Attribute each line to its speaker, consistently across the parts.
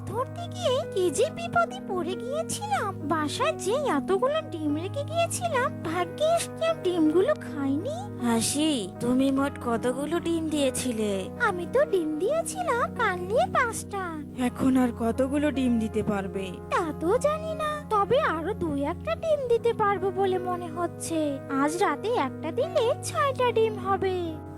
Speaker 1: ধরতে গিয়ে কি যে বিপদে পড়ে গিয়েছিলাম। বাসায় যে এতগুলো ডিম রেখে গিয়েছিলাম, ভাগ্যিস কেউ ডিমগুলো খায়নি।
Speaker 2: হাসি, তুমি মোট কতগুলো ডিম দিয়েছিলে?
Speaker 1: আমি তো ডিম দিয়েছিলাম কাল নিয়ে 5টা।
Speaker 3: এখন আর কতগুলো ডিম দিতে পারবে?
Speaker 1: তা তো জানি না, তবে আরো 2-1টা ডিম দিতে পারবো বলে মনে হচ্ছে। আজ রাতে একটা দিলে 6টা ডিম হবে।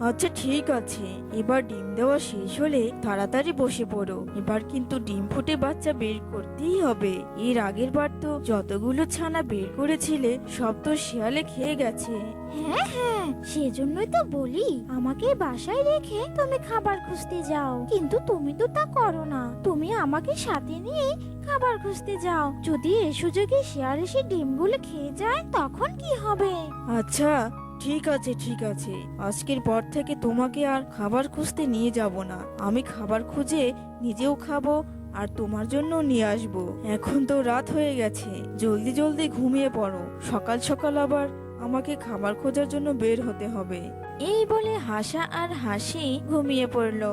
Speaker 3: আচ্ছা ঠিক আছে, এবার ডিম দেওয়া শেষ হলে তাড়াতাড়ি বসে পড়ো। এবার কিন্তু ডিম ফুটে বাচ্চা বের করতেই হবে। এর আগের বার তো যতগুলো ছানা বের করেছিলে সব তো শিয়ালে খেয়ে গেছে।
Speaker 1: হ্যাঁ হ্যাঁ, সেজন্যই তো বলি আমাকে বাসায় রেখে তুমি খাবার খুঁজতে যাও, কিন্তু তুমি তো তা করো না। তুমি আমাকে সাথে নিয়ে খাবার খুঁজতে যাও। যদি এই সুযোগে শিয়াল এসে ডিমগুলো খেয়ে যায় তখন কি হবে?
Speaker 3: আচ্ছা ঠিক আছে ঠিক আছে, আজকের পর থেকে তোমাকে আর খাবার খুঁজতে নিয়ে যাব না। আমি খাবার খুঁজে নিজেও খাবো আর তোমার জন্য নিয়ে আসবো। এখন তো রাত হয়ে গেছে, জলদি জলদি ঘুমিয়ে পড়ো। সকাল সকাল আবার আমাকে খাবার খোঁজার জন্য বের হতে হবে।
Speaker 2: এই বলে হাসা আর হাসি ঘুমিয়ে পড়ল।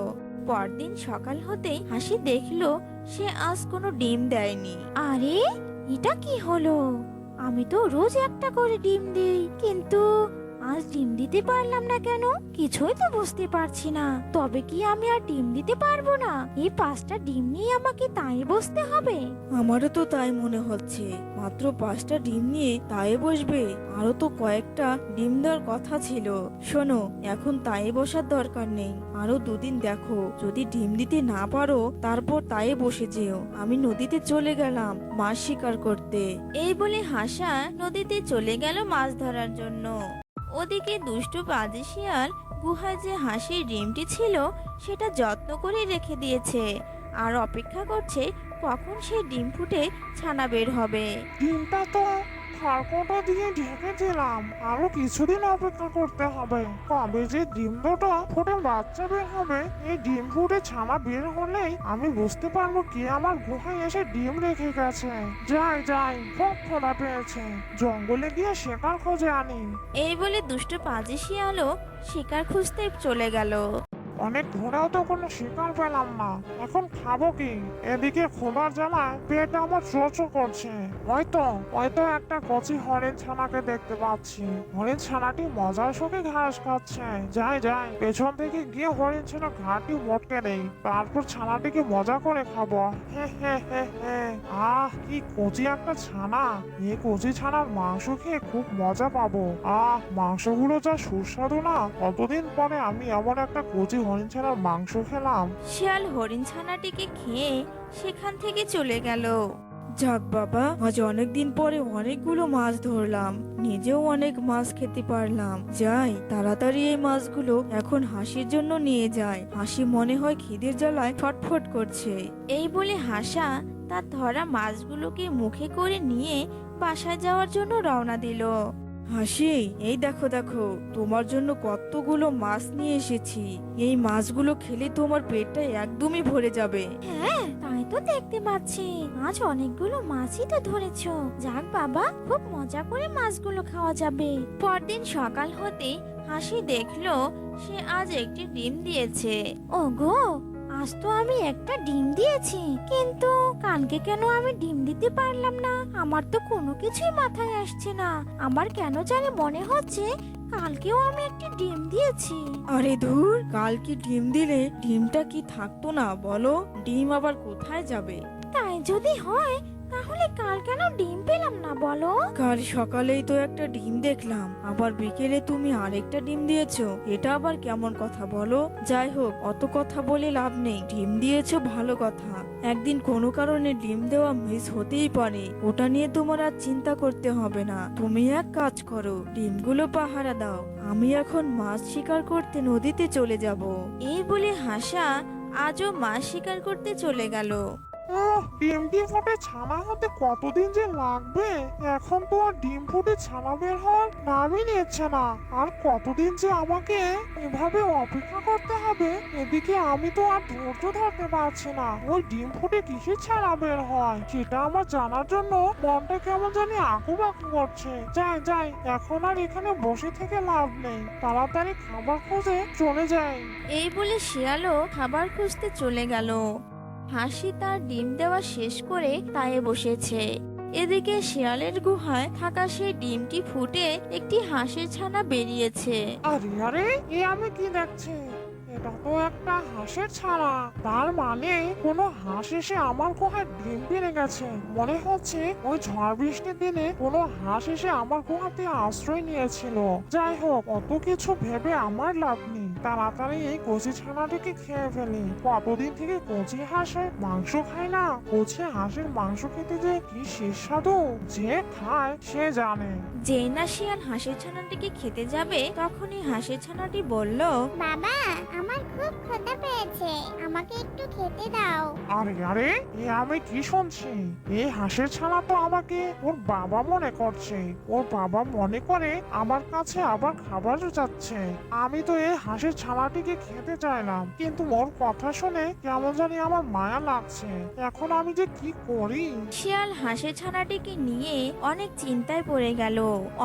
Speaker 2: পরদিন সকাল হতেই হাসি দেখলো সে আজ কোনো ডিম দেয়নি।
Speaker 1: আরে এটা কি হলো? আমি তো রোজ একটা করে ডিম দিই, কিন্তু আজ ডিম দিতে পারলাম না কেন? কিছুই তো বুঝতে পারছি না। তবে কি আমি আর ডিম দিতে পারবো না? এই 5টা ডিম নিয়ে আমাকে তাই বসতে হবে?
Speaker 3: আমারও তো তাই মনে হচ্ছে। মাত্র 5টা ডিম নিয়ে তাই বসবে? আরো তো কয়েকটা ডিম দেওয়ার কথা ছিল। শোনো, এখন তাই বসার দরকার নেই। আরো 2 দিন দেখো, যদি ডিম দিতে না পারো তারপর তাই বসে যেও। আমি নদীতে চলে গেলাম মাছ শিকার করতে।
Speaker 2: এই বলে হাসা নদীতে চলে গেল মাছ ধরার জন্য। ওদিকে দুষ্টু পাজি শিয়াল গুহায় যে হাসির ডিমটি ছিল সেটা যত্ন করে রেখে দিয়েছে আর অপেক্ষা করছে কখন সেই ডিম ফুটে ছানা বের হবে।
Speaker 4: ডিমটা তো খড়কুটো দিয়ে ঢেকে দিলাম, আরো কিছুদিন অপেক্ষা করতে হবে। কবে যে ডিম দুটো ফুটে বাচ্চা বের হবে। এই ডিম ফুটে ছানা বের হলেই আমি বুঝতে পারবো কে আমার গুহায় এসে ডিম রেখে গেছে। যাই যাই, খুব ক্ষুধা পেয়েছে, জঙ্গলে গিয়ে শিকার খোঁজে আনি।
Speaker 2: এই বলে দুষ্টু পাজি শিয়ালও শিকার খুঁজতে চলে গেল।
Speaker 4: অনেক ঘোরাও তো কোনো শিকার পেলাম না, এখন খাবো কি? এদিকে ক্ষুধার জ্বালায় পেট আমার চোচো করছে। হয়তো একটা কচি হরিণ ছানাকে দেখতে পাচ্ছি। হরিণ ছানাটি মজার সুখে ঘাস খাচ্ছে। যাই যাই, পেছন থেকে গিয়ে হরিণ ছানা ঘাটি মটকে নেই, তারপর ছানাটিকে মজা করে খাবো। হে হে হে হে। আহ, কি কচি একটা ছানা! এই কচি ছানার মাংস খেয়ে খুব মজা পাবো। আহ, মাংসগুলো যা সুস্বাদু না! কতদিন পরে আমি এমন একটা কচি হরিণ ছানার মাংস খেলাম।
Speaker 2: শিয়াল হরিণ ছানাটিকে খেয়ে সেখান থেকে চলে গেল।
Speaker 3: যাক বাবা, আজ অনেকদিন পরে অনেকগুলো মাছ ধরলাম, নিজেও অনেক মাছ খেতে পারলাম। যাই, তাড়াতাড়ি এই মাছগুলো এখন হাসির জন্য নিয়ে যায়। হাসি মনে হয় খিদের জ্বালায় ছটফট করছে।
Speaker 2: এই বলে হাসা তার ধরা মাছগুলোকে মুখে করে নিয়ে বাসায় যাওয়ার জন্য রওনা দিল।
Speaker 3: হাসি, এই দেখো দেখো, তোমার জন্য কতগুলো মাছ নিয়ে এসেছি। এই মাছগুলো খেলে তোমার পেটটা একদমই ভরে যাবে।
Speaker 1: হ্যাঁ, তাই তো দেখতে পাচ্ছি। আজ অনেকগুলো মাছই তো ধরেছো। যাক বাবা, খুব মজা করে মাছগুলো খাওয়া যাবে।
Speaker 2: পরদিন সকাল হতে হাসি দেখলো সে আজ একটি ডিম দিয়েছে।
Speaker 1: ওগো, আজ তো আমি একটা ডিম দিয়েছি, কিন্তু কালকে কেন আমি ডিম দিতে পারলাম না? আমার তো কোনো কিছুই মাথায় আসছে না। আমার কেন জানি মনে হচ্ছে কালকেও আমি একটা ডিম দিয়েছি।
Speaker 3: আরে ধুর, কাল কি ডিম দিলে ডিমটা কি থাকতো না বলো? ডিম আবার কোথায় যাবে?
Speaker 1: তাই যদি হয় তাহলে কাল কেন ডিম পেলাম না বলো?
Speaker 3: কাল সকালেই তো একটা ডিম দেখলাম, আবার বিকেলে তুমি আরেকটা ডিম দিয়েছো। এটা আবার কেমন কথা বলো? যাই হোক, অত কথা বলে লাভ নেই। ডিম দিয়েছো ভালো কথা, একদিন কোনো কারণে ডিম দেওয়া মিস হতেই পারে। ওটা নিয়ে তোমার আর চিন্তা করতে হবে না। তুমি এক কাজ করো, ডিমগুলো পাহারা দাও। আমি এখন মাছ শিকার করতে নদীতে চলে যাব।
Speaker 2: এই বলে হাসা আজও মাছ শিকার করতে চলে গেল।
Speaker 4: ডিমটি ফুটে ছানা হতে কতদিন যে লাগবে! এখন তো আর ডিম ফুটে ছানা বের হওয়ার নামই নিচ্ছে না। আর কতদিন যে আমাকে এভাবে অপেক্ষা করতে হবে! এদিকে আমি তো আর ধৈর্য ধরতে পারছি না। ওই ডিম ফুটে কিসের ছানা বের হয় সেটা আমার জানার জন্য মনটা কেমন জানি আঁকুবাঁকু করছে। যাই যাই, এখন আর এখানে বসে থেকে লাভ নেই, তাড়াতাড়ি খাবার খুঁজে চলে যাই।
Speaker 2: এই বলে শিয়ালও খাবার খুঁজতে চলে গেল। হাসি তার ডিম দেওয়া শেষ করে তায়ে বসেছে। এদিকে শিয়ালের গুহায় থাকা সেই ডিমটি ফুটে একটি হাঁসের ছানা বেরিয়েছে।
Speaker 4: আরে আরে, এ আমি কি দেখছি? এটা তো একটা হাঁসের ছানা। তার মানে কোনো হাঁস এসে আমার গুহায় ডিম পেড়ে গেছে। মনে হচ্ছে ওই ঝড় বৃষ্টির দিনে কোনো হাঁস এসে আমার গুহাতে আশ্রয় নিয়েছিল। যাই হোক, অত কিছু ভেবে আমার লাভ নেই, তাড়াতাড়ি এই কচি ছানাটিকে খেয়ে ফেলি। কতদিন থেকে কচি হাঁসের মাংস খাই না। কচি হাঁসের মাংস খেতে যে কি সুস্বাদু, যে খায় সে জানে।
Speaker 2: যেই না শিয়াল হাঁসের ছানাটিকে খেতে যাবে তখনই হাঁসের ছানাটি বলল,
Speaker 5: বাবা, আমার খুব ক্ষুধা পেয়েছে, আমাকে একটু খেতে দাও।
Speaker 4: আরে আরে, এ আমি কি শুনছি? এই হাঁসের ছানা তো আমাকে ওর বাবা মনে করছে। ওর বাবা মনে করে আমার কাছে আবার খাবার যাচ্ছে। আমি তো এই হাঁসের ছানাটিকে খেতে চাইলাম, কিন্তু ওর কথা শুনে কেমন জানি আমার মায়া লাগছে। এখন আমি যে কি করি?
Speaker 2: শিয়াল হাঁসের ছানাটিকে নিয়ে অনেক চিন্তায় পড়ে গেল।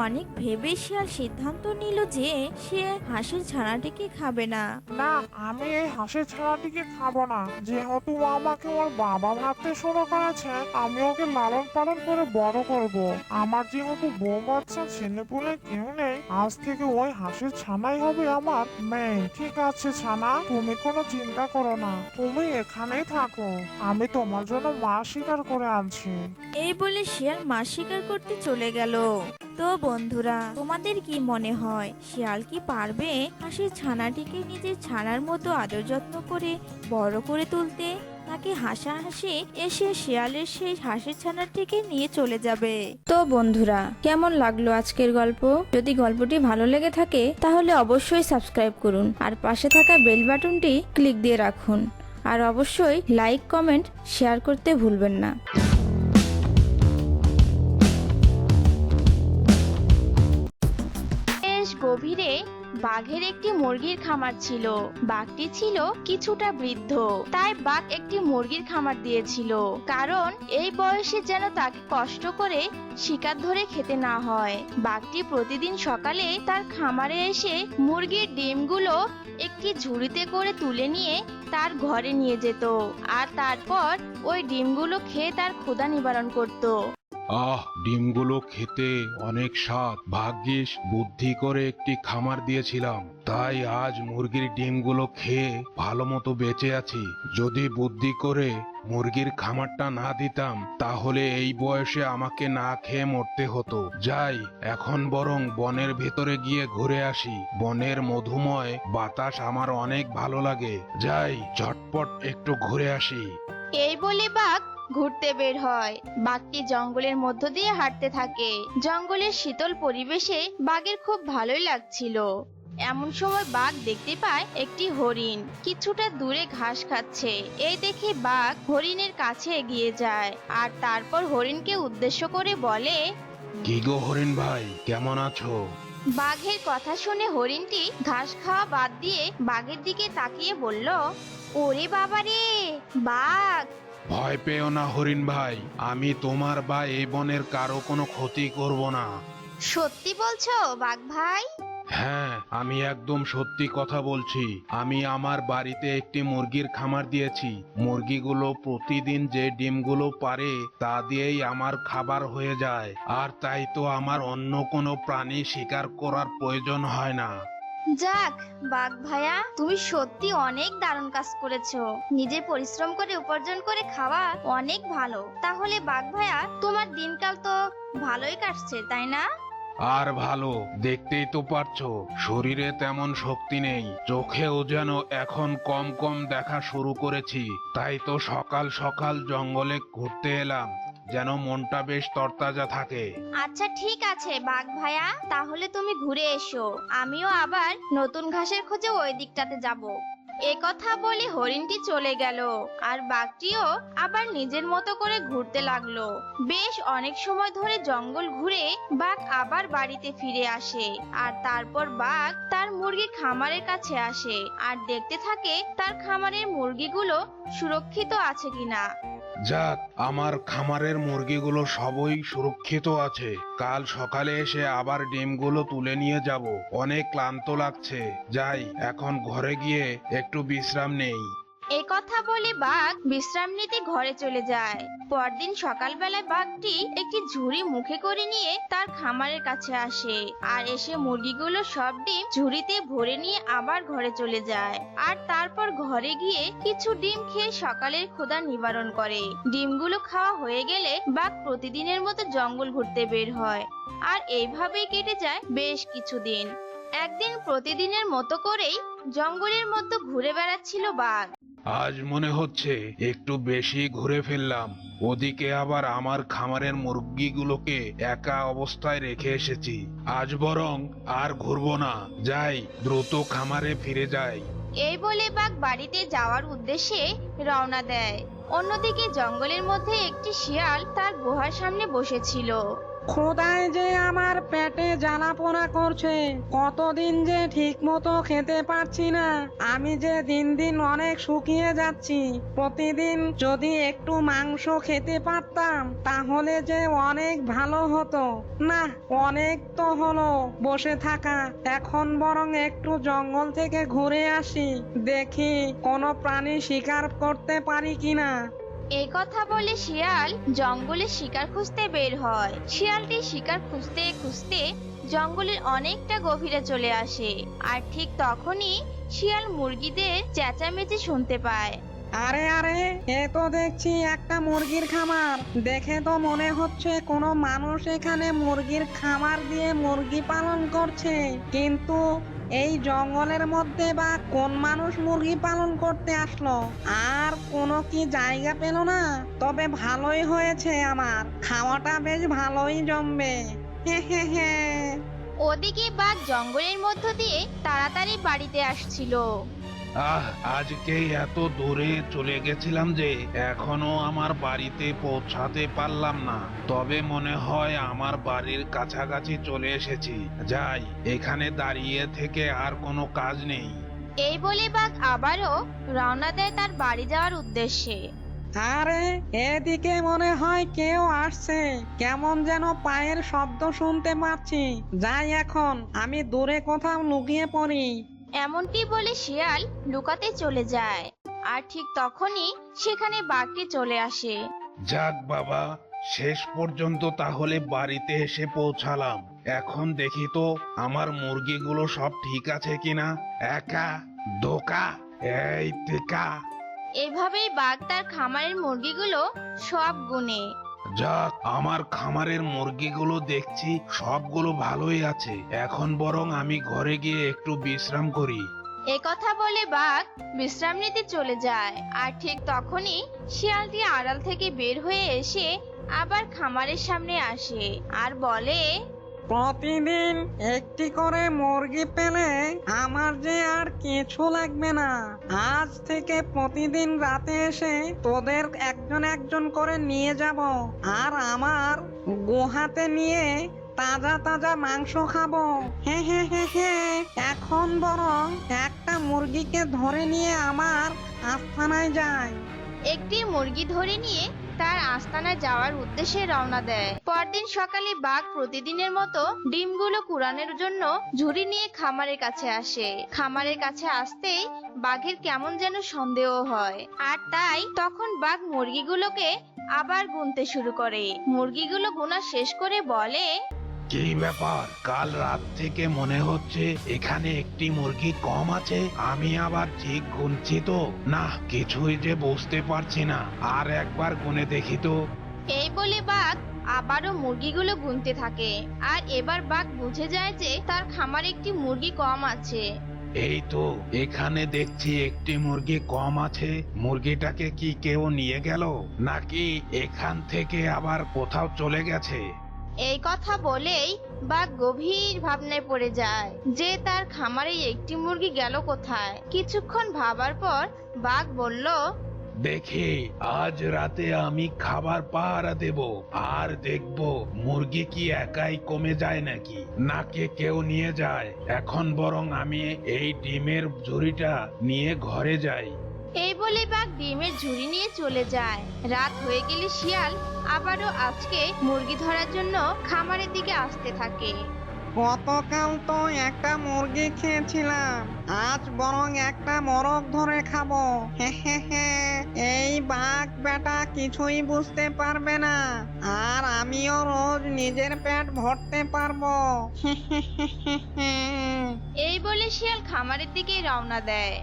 Speaker 2: অনেক ভেবে শিয়াল সিদ্ধান্ত নিল যে সে হাঁসের ছানাটিকে খাবে না।
Speaker 4: না, আমি এই হাঁসের ছানাটিকে খাবো না। যেহেতু ও আমাকে ওর বাবা ভাবতে শুরু করেছে, আমি ওকে লালন পালন করে বড় করব। আমার যেহেতু বউ বাচ্চা ছেলেপুলে কেউ নেই, আজ থেকে ওই হাঁসের ছানাই হবে আমার মেয়ে। ঠিক আছে ছানা, তুমি কোনো চিন্তা করো না, তুমি এখানেই থাকো। আমি তোমার জন্য মাছ শিকার করে আনছি।
Speaker 2: এই বলে শিয়াল মাছ শিকার করতে চলে গেল। তো বন্ধুরা, তোমাদের কি মনে হয় শিয়াল কি পারবে হাঁসের ছানাটিকে নিজের ছানার মতো আদর যত্ন করে বড় করে তুলতে, নাকি হাসাহাসি এসে শিয়ালের সেই হাঁসের ছানাটিকে নিয়ে চলে যাবে? তো বন্ধুরা, কেমন লাগলো আজকের গল্প? যদি গল্পটি ভালো লেগে থাকে তাহলে অবশ্যই সাবস্ক্রাইব করুন আর পাশে থাকা বেল বাটনটি ক্লিক দিয়ে রাখুন। আর অবশ্যই লাইক, কমেন্ট, শেয়ার করতে ভুলবেন না। বেশ গভীরে বাঘের একটি মুরগির খামার ছিল। বাঘটি ছিল কিছুটা বৃদ্ধ, তাই বাঘ একটি মুরগির খামার দিয়েছিল, কারণ এই বয়সে যেন তাকে কষ্ট করে শিকার ধরে খেতে না হয়। বাঘটি প্রতিদিন সকালে তার খামারে এসে মুরগির ডিমগুলো একটি ঝুড়িতে করে তুলে নিয়ে তার ঘরে নিয়ে যেত, আর তারপর ওই ডিমগুলো খেয়ে তার ক্ষুধা নিবারণ করত।
Speaker 6: আহ, ডিমগুলো খেতে অনেক স্বাদ। ভাগ্যিস বুদ্ধি করে একটি খামার দিয়েছিলাম, তাই আজ মুরগির ডিমগুলো খেয়ে ভালো মতো বেঁচে আছি। যদি বুদ্ধি করে মুরগির খামারটা না দিতাম তাহলে এই বয়সে আমাকে না খেয়ে মরতে হতো। যাই, এখন বরং বনের ভেতরে গিয়ে ঘুরে আসি। বনের মধুময় বাতাস আমার অনেক ভালো লাগে। যাই, ঝটপট একটু ঘুরে আসি।
Speaker 2: এই বলে বাঘ ঘুরতে বের হয়। বাঘটি জঙ্গলের মধ্য দিয়ে হাঁটতে থাকে। জঙ্গলের শীতল পরিবেশে বাঘের খুব ভালোই লাগছিল। এমন সময় বাঘ দেখতে পায় একটি হরিণ কিছুটা দূরে ঘাস খাচ্ছে। এই দেখে বাঘ হরিণের কাছে এগিয়ে যায় আর তারপর হরিণকে উদ্দেশ্য করে বলে,
Speaker 6: কি গো হরিণ ভাই, কেমন আছো?
Speaker 2: বাঘের কথা শুনে হরিণটি ঘাস খাওয়া বাদ দিয়ে বাঘের দিকে তাকিয়ে বলল, ওরে বাবারে, বাঘ!
Speaker 6: ভয় পেও না হরিণ ভাই, আমি তোমার বা এই বনের কারো কোনো ক্ষতি করব না।
Speaker 2: সত্যি বলছো বাঘ ভাই?
Speaker 6: হ্যাঁ, আমি একদম সত্যি কথা বলছি। আমি আমার বাড়িতে একটি মুরগির খামার দিয়েছি। মুরগিগুলো প্রতিদিন যে ডিমগুলো পারে তা দিয়েই আমার খাবার হয়ে যায়, আর তাই তো আমার অন্য কোনো প্রাণী শিকার করার প্রয়োজন হয় না।
Speaker 2: যাক বাঘ ভাইয়া, তুমি সত্যি অনেক দারুণ কাজ করেছো। নিজে পরিশ্রম করে উপার্জন করে খাওয়া অনেক ভালো। তাহলে বাঘ ভাইয়া, তোমার দিনকাল তো ভালোই কাটছে, তাই না?
Speaker 6: আর ভালো, দেখতেই তো পারছো শরীরে তেমন শক্তি নেই, চোখেও যেন এখন কম কম দেখা শুরু করেছি। তাই তো সকাল সকাল জঙ্গলে ঘুরতে এলাম, যেন মনটা বেশ তরতাজা থাকে।
Speaker 2: আচ্ছা ঠিক আছে বাঘ ভাইয়া, তাহলে তুমি ঘুরে এসো। আমিও আবার নতুন ঘাসের খোঁজে ওই দিকটাতে যাব। এ কথা বলে হরিণটি চলে গেল আর বাঘটিও আবার নিজের মতো করে ঘুরতে লাগলো। বেশ অনেক সময় ধরে জঙ্গল ঘুরে বাঘ আবার বাড়িতে ফিরে আসে, আর তারপর বাঘ তার মুরগির খামারের কাছে আসে আর দেখতে থাকে তার খামারের মুরগিগুলো সুরক্ষিত আছে কিনা।
Speaker 6: যাক, আমার খামারের মুরগিগুলো সবই সুরক্ষিত আছে। কাল সকালে এসে আবার ডিমগুলো তুলে নিয়ে যাব। অনেক ক্লান্ত লাগছে। যাই, এখন ঘরে গিয়ে একটু বিশ্রাম নেই।
Speaker 2: এই কথা বলে বাঘ বিশ্রাম নিতে ঘরে চলে যায়। পরদিন সকালবেলায় বাঘটি একটি ঝুড়ি মুখে করে নিয়ে তার খামারের কাছে আসে আর এসে মুরগিগুলো সব ডিম ঝুড়িতে ভরে নিয়ে আবার ঘরে চলে যায়। আর তারপর ঘরে গিয়ে কিছু ডিম খেয়ে সকালের ক্ষুধা নিবারণ করে। ডিমগুলো খাওয়া হয়ে গেলে বাঘ প্রতিদিনের মতো জঙ্গল ঘুরতে বের হয়। আর এইভাবেই কেটে যায় বেশ কিছুদিন। একদিন প্রতিদিনের মতো করেই জঙ্গলের মধ্যে ঘুরে বেড়াচ্ছিল বাঘ।
Speaker 6: আজ মনে হচ্ছে একটু বেশি ঘুরে ফেললাম। ওদিকে আবার আমার খামারের মুরগিগুলোকে একা অবস্থায় রেখে এসেছি। আজ বরং আর ঘুরবো না, যাই দ্রুত খামারে ফিরে যাই।
Speaker 2: এই বলে বাঘ বাড়িতে যাওয়ার উদ্দেশ্যে রওনা দেয়। অন্যদিকে জঙ্গলের মধ্যে একটি শিয়াল তার গুহার সামনে বসেছিল।
Speaker 7: খোদায় যে আমার পেটে জ্বালা পোড়া করছে, কতদিন যে ঠিক মতো খেতে পারছি না। আমি যে দিন দিন অনেক শুকিয়ে যাচ্ছি। প্রতিদিন যদি একটু মাংস খেতে পারতাম তাহলে যে অনেক ভালো হতো। না, অনেক তো হলো বসে থাকা, এখন বরং একটু জঙ্গল থেকে ঘুরে আসি, দেখি কোনো প্রাণী শিকার করতে পারি কিনা।
Speaker 2: এই কথা বলে শিয়াল জঙ্গলে শিকার খুঁজতে বের হয়। শিয়ালটি শিকার খুঁজতে খুঁজতে জঙ্গলের অনেকটা গভীরে চলে আসে। আর ঠিক তখনই শিয়াল মুরগিদের চেঁচামেচি শুনতে পায়।
Speaker 7: আরে আরে, এ তো দেখছি একটা মুরগির খামার। দেখে তো মনে হচ্ছে কোনো মানুষ এখানে মুরগির খামার দিয়ে মুরগি পালন করছে। কিন্তু এই জঙ্গলের মধ্যে বা কোন মানুষ মুরগি পালন করতে আসলো? আর কোনো কি জায়গা পেল না? তবে ভালোই হয়েছে, আমার খাওয়াটা বেশ ভালোই জমবে। হে হে হে।
Speaker 2: ওদিকে বাঘ জঙ্গলের মধ্য দিয়ে তাড়াতাড়ি বাড়িতে আসছিল।
Speaker 6: আজকে এত দূরে চলে গেছিলাম যে এখনো আমার বাড়িতে পৌঁছাতে পারলাম না। তবে মনে হয় আমার বাড়ির কাছাকাছি চলে এসেছি। যাই, এখানে দাঁড়িয়ে থেকে আর কোনো কাজ নেই।
Speaker 2: এই বলে বাঘ আবারও রওনা দেয় তার বাড়ি যাওয়ার উদ্দেশ্যে।
Speaker 7: আরে, এদিকে মনে হয় কেউ আসছে। কেমন যেন পায়ের শব্দ শুনতে পাচ্ছি। যাই, এখন আমি দূরে কোথাও লুকিয়ে পড়ি।
Speaker 2: এমনটি বলে শিয়াল লুকাতে চলে যায়। আর ঠিক তখনই সেখানে বাঘটি চলে আসে।
Speaker 6: যাক বাবা, শেষ পর্যন্ত তাহলে বাড়িতে এসে পৌঁছালাম। এখন দেখি তো আমার মুরগিগুলো সব ঠিক আছে কিনা। একা দোকা এই টেকা।
Speaker 2: এভাবেই বাঘ তার খামারের মুরগিগুলো সব গুনে।
Speaker 6: যাক, আমার খামারের মুরগিগুলো দেখছি সবগুলো ভালোই আছে। এখন বরং আমি ঘরে গিয়ে একটু বিশ্রাম করি।
Speaker 2: এ কথা বলে বাঘ বিশ্রাম নিতে চলে যায়। আর ঠিক তখনই শিয়ালটি আড়াল থেকে বের হয়ে এসে আবার খামারের সামনে আসে আর বলে,
Speaker 7: প্রতিদিন একটি করে মুরগি পেলে আমার যে আর কিছু লাগবে না। আজ থেকে প্রতিদিন রাতে এসে তোদের একজন একজন করে নিয়ে যাব, আর আমার গুহাতে নিয়ে তাজা তাজা মাংস খাবো। হে হে হে হে। এখন বরং একটা মুরগিকে ধরে নিয়ে আমার আস্তানায় যায়।
Speaker 2: একটি মুরগি ধরে নিয়ে তার আস্তানায় যাওয়ার উদ্দেশ্যে রওনা দেয়। পরদিন সকালে বাঘ প্রতিদিনের মতো ডিমগুলো কুড়ানোর জন্য ঝুড়ি নিয়ে খামারের কাছে আসে। খামারের কাছে আসতেই বাঘের কেমন যেন সন্দেহ হয়। আর তাই তখন বাঘ মুরগিগুলোকে আবার গুনতে শুরু করে। মুরগিগুলো গোনা শেষ করে বলে,
Speaker 6: কি ব্যাপার, কাল রাত থেকে মনে হচ্ছে এখানে একটি মুরগি কম আছে। আমি আবার ঠিক গুনছি তো না, কিছুই যে বুঝতে পারছি না। আর একবার গুনে দেখি তো।
Speaker 2: এই বলে বাঘ আবারও মুরগিগুলো গুনতে থাকে। আর এবার বাঘ বুঝে যায় যে তার খামারে একটি মুরগি কম আছে।
Speaker 6: এই তো, এখানে দেখছি একটি মুরগি কম আছে। মুরগিটাকে কি কেউ নিয়ে গেল, নাকি এখান থেকে আবার কোথাও চলে গেছে?
Speaker 2: এই কথা বলেই বাঘ গভীর ভাবনায় পড়ে যায় যে তার খামারে একটি মুরগি গেল কোথায়। কিছুক্ষণ ভাবার পর বাঘ বলল,
Speaker 6: দেখি আজ রাতে আমি খাবার পাহারা দেব, আর দেখব মুরগি কি একাই কমে যায় নাকি কেউ নিয়ে যায়। এখন বরং আমি এই ডিমের ঝুড়িটা নিয়ে ঘরে যাই।
Speaker 2: এই বলে বাঘ ডিমের ঝুড়ি নিয়ে চলে যায়। রাত হয়ে গেলে শিয়াল আবারও আজকে মুরগি ধরার জন্য খামারের দিকে আসতে থাকে।
Speaker 7: গতকাল তো একটা মুরগি খেয়েছিলাম, আজ বরং একটা মোরগ ধরে খাবো। হে হে হে, এই বাঘ বেটা কিছুই বুঝতে পারবে না, আর আমিও রোজ নিজের পেট ভরতে পারবো। হে হে হে হে হে।
Speaker 2: এই বলে শিয়াল খামারের দিকে রওনা দেয়।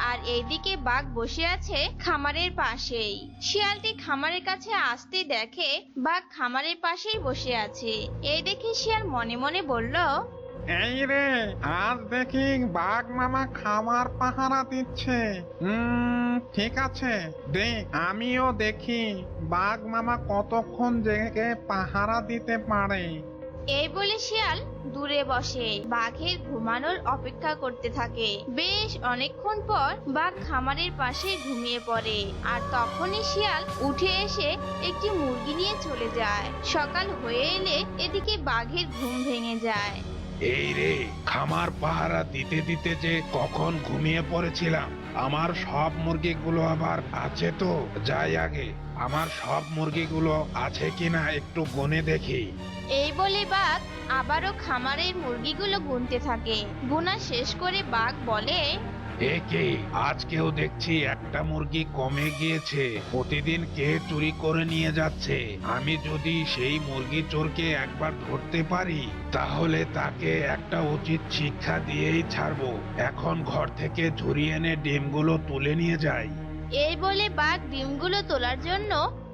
Speaker 2: আর এইদিকে বাঘ বসে আছে খামারের পাশেই। শিয়ালটি খামারের কাছে আসতেই দেখে বাঘ খামারের পাশেই বসে আছে। এই দেখে শিয়াল মনে মনে বলল,
Speaker 7: এই রে, আজ দেখি বাঘ মামা খামার পাহারা দিচ্ছে। ঠিক আছে, দেখ আমিও দেখি বাঘ মামা কতক্ষণ জেগে পাহারা দিতে পারে।
Speaker 2: এই বলে শিয়াল দূরে বসে বাঘের ঘুমানোর অপেক্ষা করতে থাকে। বেশ অনেকক্ষণ পর বাঘ খামারের পাশে ঘুমিয়ে পড়ে। আর তখনই শিয়াল উঠে এসে একটি মুরগি নিয়ে চলে যায়। সকাল হয়ে এলে এদিকে বাঘের ঘুম ভেঙে যায়।
Speaker 6: এই রে, খামার পাহারা দিতে দিতে যে কখন ঘুমিয়ে পড়েছিলাম। আমার সব মুরগিগুলো আবার আছে তো? যাই আগে আমার সব মুরগিগুলো আছে কিনা একটু গুনে দেখি।
Speaker 2: এই বলে বাঘ আবারও খামারের মুরগিগুলো গুনতে থাকে। গুনা শেষ করে বাঘ বলে,
Speaker 6: এ কে, আজকেও দেখছি একটা মুরগি কমে গিয়েছে। প্রতিদিন কে চুরি করে নিয়ে যাচ্ছে? আমি যদি সেই মুরগি চোরকে একবার ধরতে পারি তাহলে তাকে একটা উচিত শিক্ষা দিয়েই ছাড়বো। এখন ঘর থেকে ঝুড়ি এনে ডিমগুলো তুলে নিয়ে যাই।
Speaker 2: এই বলে বাঘ ডিমগুলো তোলার জন্য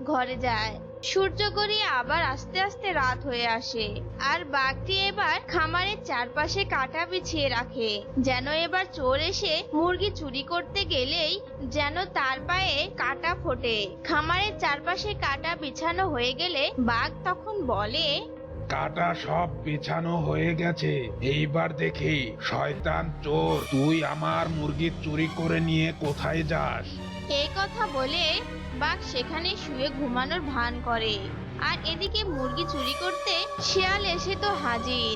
Speaker 2: ঘরে যায়। সূর্য গড়িয়ে আবার আস্তে আস্তে রাত হয়ে আসে। আর বাঘটি এবার খামারের চারপাশে কাটা বিছিয়ে রাখে, যেন এবার চোর এসে মুরগি চুরি করতে গেলেই যেন তার পায়ে কাটা ফোটে। খামারের চারপাশে কাটা বিছানো হয়ে গেলে বাঘ তখন বলে,
Speaker 6: কাটা সব বিছানো হয়ে গেছে। এইবার দেখি শয়তান চোর, তুই আমার মুরগি চুরি করে নিয়ে কোথায় যাস?
Speaker 2: এই কথা বলে বাঘ সেখানে শুয়ে ঘুমানোর ভান করে। আর এদিকে মুরগি চুরি করতে শিয়াল এসে তো হাজির।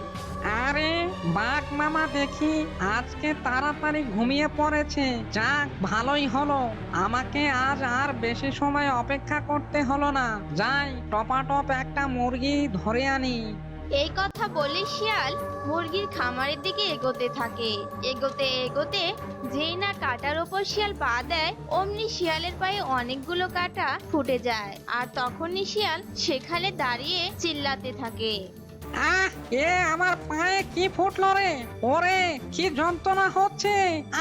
Speaker 7: আরে বাঘ মামা, দেখি আজকে তাড়াতাড়ি ঘুমিয়ে পড়েছে। যাক, ভালোই হলো, আমাকে আজ আর বেশি সময় অপেক্ষা করতে হলো না। যাই, টপাটপ একটা মুরগি ধরে আনি।
Speaker 2: এই কথা বলে শিয়াল মুরগির খামারের দিকে এগোতে থাকে। এগোতে এগোতে যেই না কাটার ওপর শিয়াল পা দেয়, অমনি শিয়ালের পায়ে অনেকগুলো কাটা ফুটে যায়। আর তখনই শিয়াল সেখানে দাঁড়িয়ে চিল্লাতে থাকে,
Speaker 7: আহ, এ আমার পায়ে কি ফুটলো রে? ওরে, কি যন্ত্রণা হচ্ছে!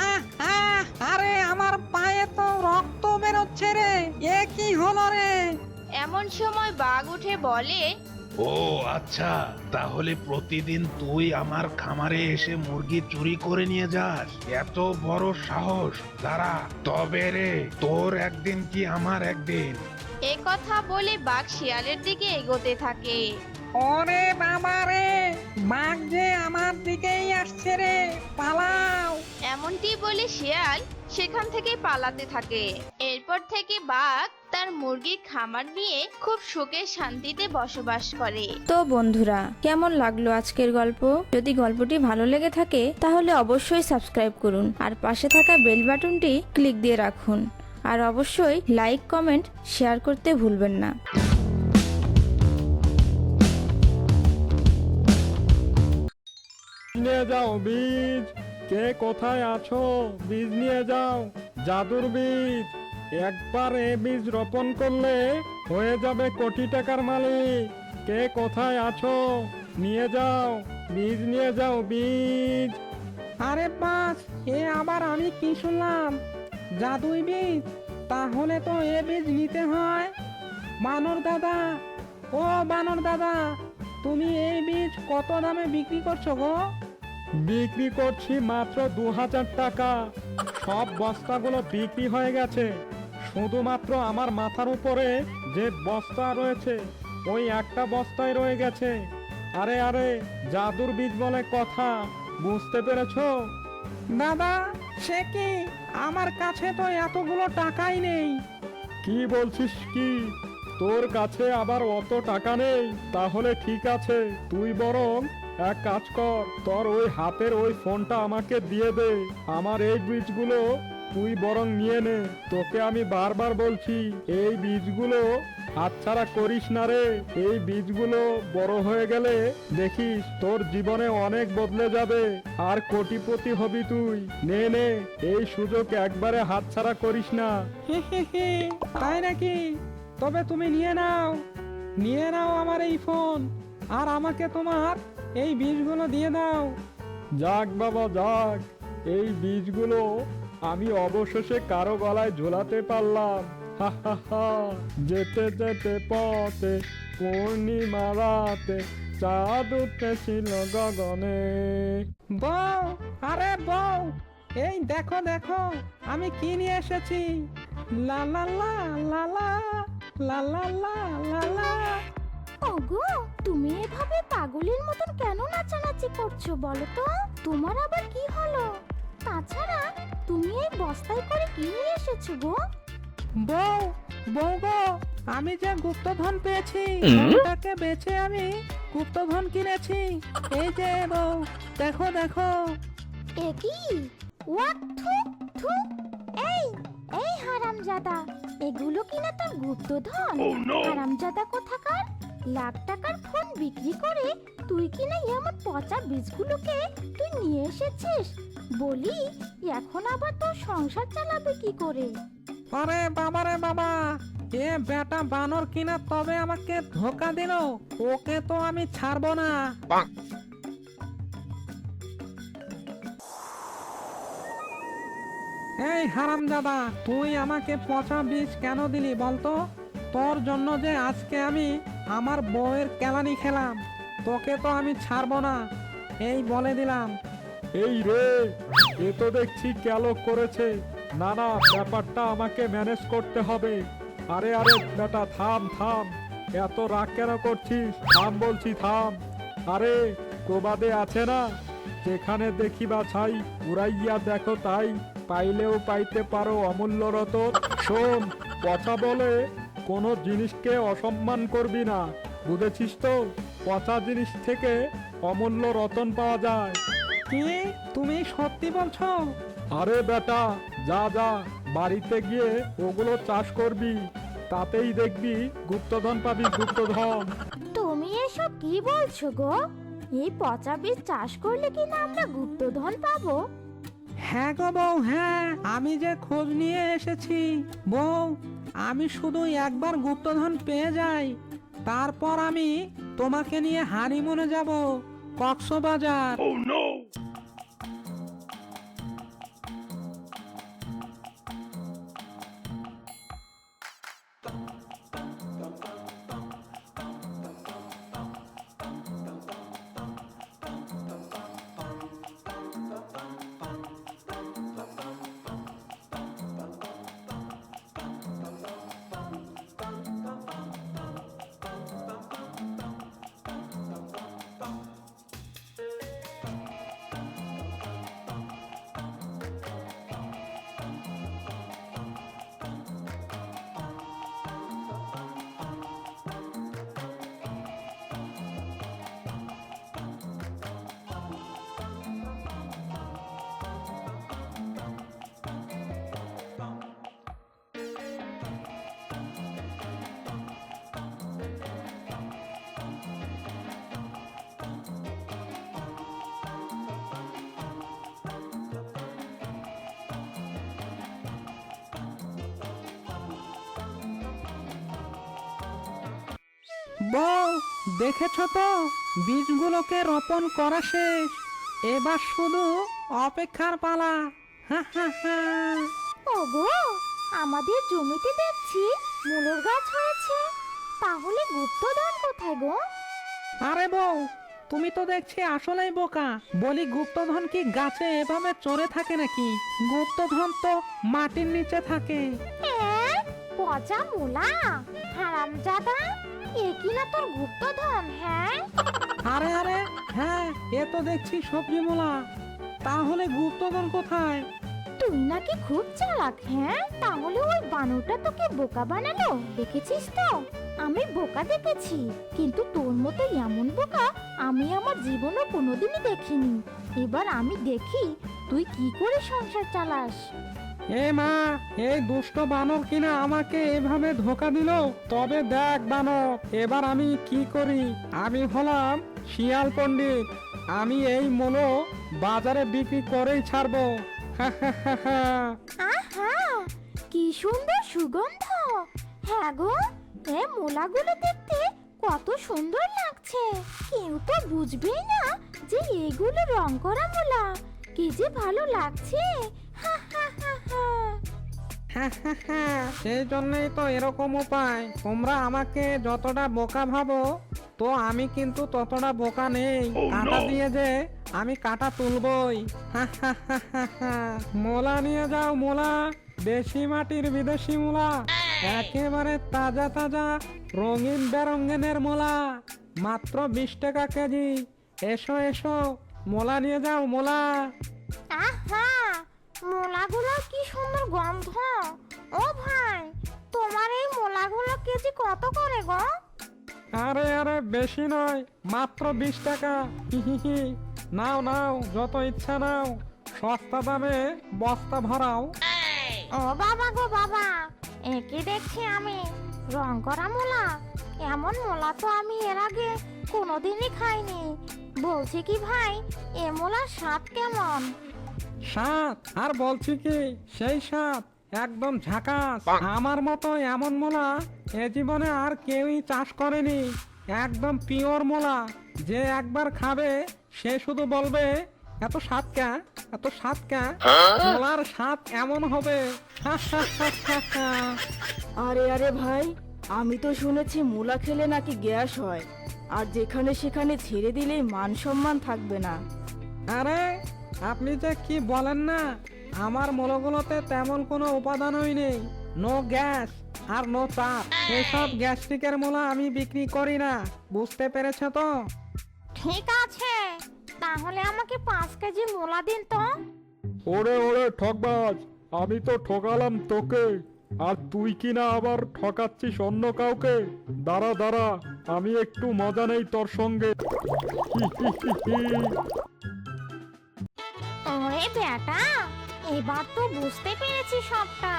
Speaker 7: আহ আহ, আরে আমার পায়ে তো রক্ত বেরোচ্ছে রে। এ কি হলো রে?
Speaker 2: এমন সময় বাঘ উঠে বলে,
Speaker 6: ও আচ্ছা, তাহলে প্রতিদিন তুই আমার খামারে এসে মুরগি চুরি করে নিয়ে যাস? এত বড় সাহস! দাঁড়া, তবে রে তোর একদিন কি আমার একদিন।
Speaker 2: এ কথা বলে বাঘ শিয়ালের দিকে এগোতে থাকে।
Speaker 7: ওরে বাবা রে, বাঘ যে আমার দিকেই আসছে রে, পালাও!
Speaker 2: এমনটি বলে শিয়াল সেখান থেকে পালাতে থাকে। এরপর থেকে বাঘ তার মুরগির খামার নিয়ে খুব সুখে শান্তিতে বসবাস করে।
Speaker 8: তো বন্ধুরা, কেমন লাগলো আজকের গল্প? যদি গল্পটি ভালো লেগে থাকে তাহলে অবশ্যই সাবস্ক্রাইব করুন আর পাশে থাকা বেল বাটনটি ক্লিক দিয়ে রাখুন। আর অবশ্যই লাইক, কমেন্ট, শেয়ার করতে ভুলবেন না।
Speaker 9: নিয়ে যাও বীজ। কে কোথায় আছো? বীজ নিয়ে যাও, জাদুর বীজ। একবার এ বীজ রোপণ করলে হয়ে যাবে কোটি টাকার মালিক। কে কোথায় আছো? নিয়ে যাও, বীজ নিয়ে যাও, বীজ।
Speaker 7: আরে বাস, এ আবার আমি কি শুনলাম? জাদুই বীজ? তাহলে তো এ বীজ নিতে হয়। বানর দাদা, ও বানর দাদা, তুমি এই বীজ কত দামে বিক্রি করছো গো?
Speaker 9: বিক্রি করছি মাত্র 2000 টাকা। সব বস্তাগুলো বিক্রি হয়ে গেছে। শুধুমাত্র আমার মাথার উপরে যে বস্তা রয়েছে ওই একটা বস্তায় রয়ে গেছে। আরে আরে, জাদুর বীজ বলে কথা, বুঝতে পেরেছো?
Speaker 7: দাদা, সে কি? আমার কাছে তো এতগুলো টাকাই নেই।
Speaker 9: কি বলছিস কি? তোর কাছে আবার অত টাকা নেই? তাহলে ঠিক আছে, তুই বরং এক কাজ কর, তোর ওই হাতের ওই ফোনটা আমাকে দিয়ে দে। আমার এই বীজগুলো তুই বরং নিয়ে নে। তোকে আমি বারবার বলছি, এই বীজগুলো হাতছাড়া করিস না রে। এই বীজগুলো বড় হয়ে গেলে দেখিস তোর জীবনে অনেক বদলে যাবে, আর কোটিপতি হবি তুই। নে নে, এই সুযোগ একবারে হাতছাড়া করিস না।
Speaker 7: তাই নাকি? তবে তুমি নিয়ে নাও আমার এই ফোন, আর আমাকে তোমার এই বীজগুলো দিয়ে দাও।
Speaker 9: যাক বাবা যাক, এই বীজগুলো আমি অবশেষে কারো গলায় ঝোলাতে পারলাম। হা হা হা। যেতে যেতে পথে পূর্ণিমা রাতে চাঁদ উঠেছিল গগনে।
Speaker 7: বউ, আরে বউ, এই দেখো দেখো আমি কি নিয়ে এসেছি। লা লা লা লা লা লা লা লা লা লা।
Speaker 1: ওগো, তুমি এভাবে পাগলের মতন কেন নাচানাচি করছো বলো তো? তোমার আবার কি হলো? তাছাড়া তুমি এই বস্তায় করে কি নিয়ে এসেছো গো?
Speaker 7: বউ, বউ গো, আমি যে গুপ্তধন পেয়েছি ওটাকে বেচে আমি গুপ্তধন কিনেছি। এই যে বউ, দেখো দেখো।
Speaker 1: এ কি? হোয়াট? থু থু। এই এই হারামজাদা, এগুলো কিনা তোর গুপ্তধন? হারামজাদা কোথাকার! লাখ টাকার ফোন বিক্রি করে তুই কিনা এমন পচা বীজগুলোকে তুই নিয়ে এসেছিস। বলি, এখন আবার তোর সংসার চালাবে কি করে?
Speaker 7: আরে বাবা রে বাবা, এ বেটা বানর কিনা তবে আমাকে ধোকা দিল। ওকে তো আমি ছাড়বো না। এই হারামজাদা, তুই আমাকে পচা বীজ কেন দিলি বলতো? তোর জন্য যে আজকে আমি আমার বউয়ের কেলানি খেলাম, তোকে তো আমি ছাড়বো না, এই বলে দিলাম।
Speaker 9: এই রে, এ তো দেখছি ক্যালক করেছে। না না, ব্যাপারটা আমাকে ম্যানেজ করতে হবে। আরে আরে বেটা, থাম থাম, এত রাগ কেন করছিস? থাম বলছি, থাম। আরে প্রবাদে আছে না, যেখানে দেখি বাছাই উড়াইয়া দেখো তাই, পাইলেও পাইতে পারো অমূল্য রতন। শোন, কথা বলে কোনো জিনিসকে অসম্মান করবি না, বুঝেছিস তো? পচা জিনিস থেকে অমূল্য রতন পাওয়া যায়।
Speaker 7: কি তুমি সত্যি বলছো?
Speaker 9: আরে বেটা, যা যা, বাড়িতে গিয়ে ওগুলো চাষ করবি, তাতেই দেখবি গুপ্তধন পাবি, গুপ্তধন।
Speaker 1: তুমি এসব কি বলছো গো? এই পচা বীজ চাষ করলে কি না আমরা গুপ্তধন পাবো?
Speaker 7: হ্যাঁ গো বউ, হ্যাঁ, আমি যে খোঁজ নিয়ে এসেছি। বউ, আমি শুধু একবার গুপ্তধন পেয়ে যাই, তারপর আমি তোমাকে নিয়ে হানিমুনে যাব কক্সবাজার। বউ, দেখেছ তো, বীজগুলোকে রোপণ করা শেষ, এবার শুধু অপেক্ষার পালা। হা হা হা।
Speaker 1: ওগো, আমাদের জমিতে দেখছি মূলর গাছ হয়েছে, তাহলে গুপ্তধন কোথায় গো?
Speaker 7: আরে বউ, তুমি তো দেখছি আসলেই বোকা। বলি, গুপ্তধন কি গাছে এভাবে চড়ে থাকে নাকি? গুপ্তধন তো মাটির নিচে থাকে।
Speaker 1: পচা মূলা, হারামজাদা, এ কি না তোর গুপ্তধন? হ্যাঁ
Speaker 7: আরে আরে, হ্যাঁ, এ তো দেখছি সবজি মূলা। তাহলে গুপ্তধন কোথায়?
Speaker 1: তুই নাকি খুব চালাক। হ্যাঁ, তাহলে ওই বানরটা তোকে বোকা বানালো, দেখেছিস তো? আমি বোকা দেখেছি, কিন্তু তোর মতো এমন বোকা আমি আমার জীবনে কোনোদিনই দেখিনি। এবার আমি দেখি তুই কি করে সংসার চালাস।
Speaker 9: এ মা, এই দুষ্ট বানর কিনা আমাকে এভাবে ধোকা দিল। তবে দেখ বানর, এবার আমি কি করি। আমি হলাম শিয়াল পণ্ডিত, আমি এই মূলো বাজারে বিক্রি করেই ছাড়বো। হা হা হা হা।
Speaker 1: আহা, কি সুন্দর সুগন্ধ! হ্যাঁ গো, এ মূলাগুলো দেখতে কত সুন্দর লাগছে। কেউ তো বুঝবেই না যে এগুলো রং করা মূলা। কি যে ভালো লাগছে! হা হা হা হা।
Speaker 9: সেই জন্যই তো এরকম উপায়। তোমরা আমাকে যতটা বোকা ভাবো, তো আমি কিন্তু ততটা বোকা নেই। কাঁটা দিয়ে যে আমি কাঁটা তুলবই। মোলা নিয়ে যাও মোলা, দেশি মাটির বিদেশি মোলা, একেবারে তাজা তাজা রঙিন বেরঙ্গিনের মোলা, মাত্র 20 টাকা কেজি। এসো এসো, মোলা নিয়ে যাও মোলা।
Speaker 1: আহা, মূলাগুলো কি সুন্দর গন্ধ! ও ভাই, তোমার এই মূলাগুলো কেজি কত করে গো?
Speaker 9: আরে আরে বেশি নয়, মাত্র 20 টাকা। হিহিহি। নাও নাও, যত ইচ্ছা নাও, সস্তা দামে বস্তা ভরাও।
Speaker 1: ও বাবা গো বাবা, একে দেখছি আমি রং করা মূলা। এমন মূলা তো আমি এর আগে কোনোদিনই খাইনি। বলছি কি ভাই, এ মূলার স্বাদ কেমন?
Speaker 9: স্বাদ আর বলছি কি, সেই স্বাদ একদম ঝাকাস। আমার মতো এমন মোলা এ জীবনে আর কেউই চাষ করেনি। একদম পিওর মোলা, যে একবার খাবে সে শুধু বলবে এত স্বাদ ক্যা, এত স্বাদ ক্যা। মোলার স্বাদ এমন হবে।
Speaker 3: আরে আরে ভাই, আমি তো শুনেছি মূলা খেলে নাকি গ্যাস হয়, আর যেখানে সেখানে ছেড়ে দিলেই মান সম্মান থাকবে না।
Speaker 9: আরে আপনি যে কি বলেন না, আমার মোলাগুলোতে তেমন কোনো উপাদানই নেই। নো গ্যাস আর নো চাপ। এসব গ্যাস্ট্রিকের মোলা আমি বিক্রি করি না, বুঝতে পেরেছো তো?
Speaker 1: ঠিক আছে, তাহলে আমাকে 5 কেজি মূলা দিন তো।
Speaker 9: ওরে ওরে ঠকবাজ, আমি তো ঠকালাম তোকে, আর তুই কিনা আবার ঠকাচ্ছিস অন্য কাউকে। দাঁড়া দাঁড়া, আমি একটু মজা নেই তোর সঙ্গে।
Speaker 1: ওরে বেটা, এবার তো বুঝতে পেরেছি সবটা।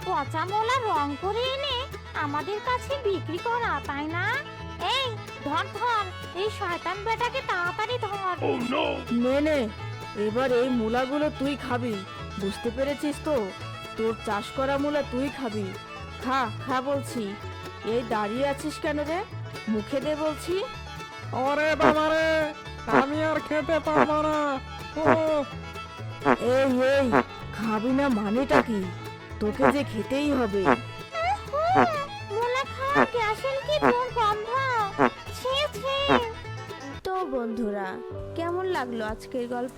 Speaker 1: পচা মূলা রং করে এনে আমাদের কাছে বিক্রি করা, তাই না? এই ধর ধর, এই শয়তান বেটাকে তাড়াতাড়ি ধর।
Speaker 3: নে নে, এবার এই মূলাগুলো তুই খাবি। বুঝতে পেরেছিস তো? তোর চাষ করা মূলা তুই খাবি। খা খা বলছি। এই দাঁড়িয়ে আছিস কেন রে? মুখে দে বলছি।
Speaker 9: ওরে বাবা রে, আমি আর খেতে পারবো না। ও
Speaker 3: এই এই, খাবি না মানেটা কি? তোকে যে খেতেই হবে।
Speaker 1: মূলা খাওয়া গ্যাসের কি দুর্গন্ধ! ছি ছি!
Speaker 8: তো বন্ধুরা, কেমন লাগলো আজকের গল্প?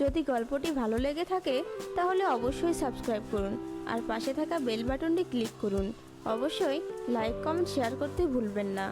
Speaker 8: যদি গল্পটি ভালো লেগে থাকে তাহলে অবশ্যই সাবস্ক্রাইব করুন আর পাশে থাকা বেল বাটনটি ক্লিক করুন। অবশ্যই লাইক কমেন্ট শেয়ার করতে ভুলবেন না।